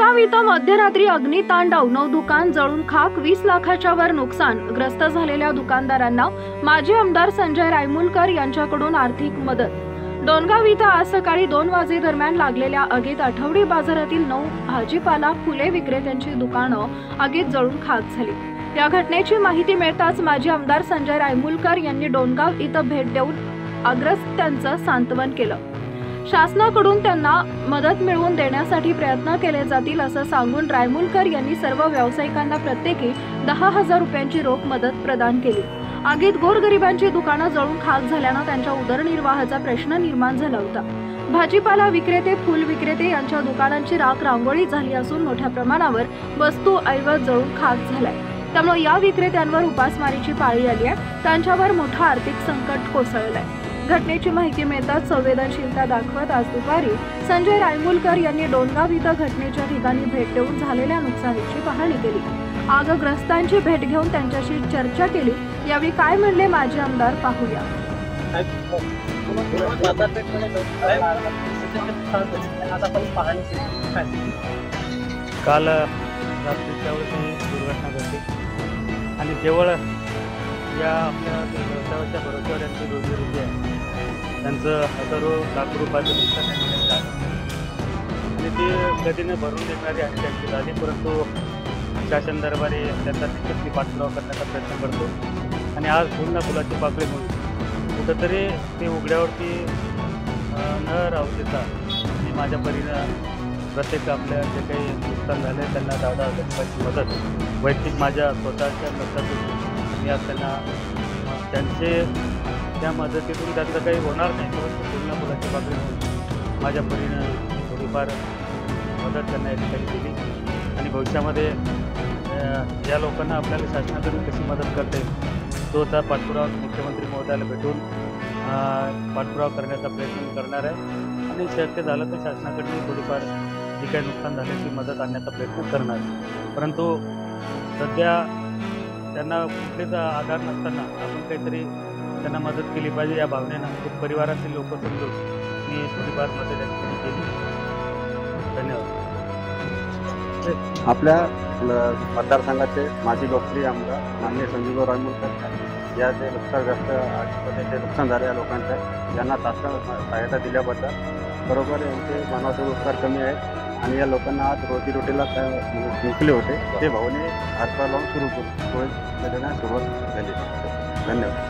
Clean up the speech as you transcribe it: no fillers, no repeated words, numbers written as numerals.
डोणगाव इथं मध्यरात्री अग्नितांडव, 9 दुकान जळून खाक, 20 लाखाच्या वर नुकसान. ग्रस्त झालेल्या दुकानदारांना माजी आमदार संजय रायमुलकर यांच्याकडून आर्थिक मदत. डोणगाव इथं आज सकाळी 2 वाजे दरम्यान लागलेल्या आगीत आठवडी बाजारातील 9 भाजीपाला फुले विक्रेत्यांची दुकानं आगीत जळून खाक झाली. या घटनेची माहिती मिळताच माजी आमदार संजय रायमुलकर यांनी डोणगाव इथं भेट देऊन अग्रस्तांचं सांत्वन केलं. शासनाकडून त्यांना मदत मिळवून देण्यासाठी प्रयत्न केले जातील असं सांगून रायमुलकर यांनी सर्व व्यावसायिकांना प्रत्येकी 10,000 रुपयांची रोख मदत प्रदान केली. आगीत गोरगरिबांची दुकानं जळून खाक झाल्यानं त्यांच्या उदरनिर्वाहाचा प्रश्न निर्माण झाला होता. भाजीपाला विक्रेते, फुल विक्रेते यांच्या दुकानांची राख रांगोळी झाली असून मोठ्या प्रमाणावर वस्तू ऐवज जळून खाक झालाय. त्यामुळे या विक्रेत्यांवर उपासमारीची पाळी आली आहे. त्यांच्यावर मोठं आर्थिक संकट कोसळलंय. घटनेची माहिती मिळताच संवेदनशीलता दाखवत आज दुपारी संजय रायमुलकर यांनी डोणगाव इथं घटनेच्या ठिकाणी भेट देऊन झालेल्या नुकसानीची पाहणी केली. आगग्रस्तांची भेट घेऊन त्यांच्याशी चर्चा केली. यावेळी काय म्हणले माजी आमदार पाहूया. काल रात्रीच्या वेळी दुर्घटना घडली आणि केवळ या आपल्या व्यवसायाच्या भरोश्यावर यांची रोजीरोटी आहे. त्यांचं हजारो लाख रुपयाचं नुकसान त्यांनी झालं आणि ती गतीने भरून देणारी आहे त्यांची झाली, परंतु शासन दरबारी त्यांचा तितकी पाठपुरावा करण्याचा प्रयत्न करतो आणि आज पुन्हा फुलाची पाकळी म्हणून कुठंतरी ते उघड्यावरती न राहू देता मी माझ्या परीनं प्रत्येक आपल्या जे काही नुकसान झाले त्यांना 10,000 रुपयाची मदत वैयक्तिक माझ्या स्वतःच्या खर्चातून मी आज त्यांना त्या मदतीतून त्यांचं काही होणार नाही, परंतु पूर्ण फुलाची पाकळी म्हणून माझ्या परीनं थोडीफार मदत त्यांना या ठिकाणी केली आणि भविष्यामध्ये या लोकांना आपल्याला शासनाकडून कशी मदत करता येईल तो त्या पाठपुरावा मुख्यमंत्री महोदयाला भेटून पाठपुरावा करण्याचा प्रयत्न करणार आहे आणि शक्य झालं तर शासनाकडून थोडीफार जी काही नुकसान झाले ती मदत आणण्याचा प्रयत्न करणार. परंतु सध्या त्यांना कुठलेच आधार नसताना आपण काहीतरी त्यांना मदत केली पाहिजे या भावनेनं परिवारातील लोक समजून मी थोडीफार मदत केली. धन्यवाद. आपल्या मतदारसंघाचे माजी लोकप्रिय आमदार माननीय संजय रायमुलकर या जे नुकसान झाले या लोकांच्या यांना तात्काळ सहायता दिल्याबद्दल बरोबर यांचे मानवाचे उपकार कमी आहेत आणि या लोकांना आज रोजीरोटीला जिंकले होते ते भावने हातभार लावून सुरू देण्यास सुरुवात झाली. धन्यवाद.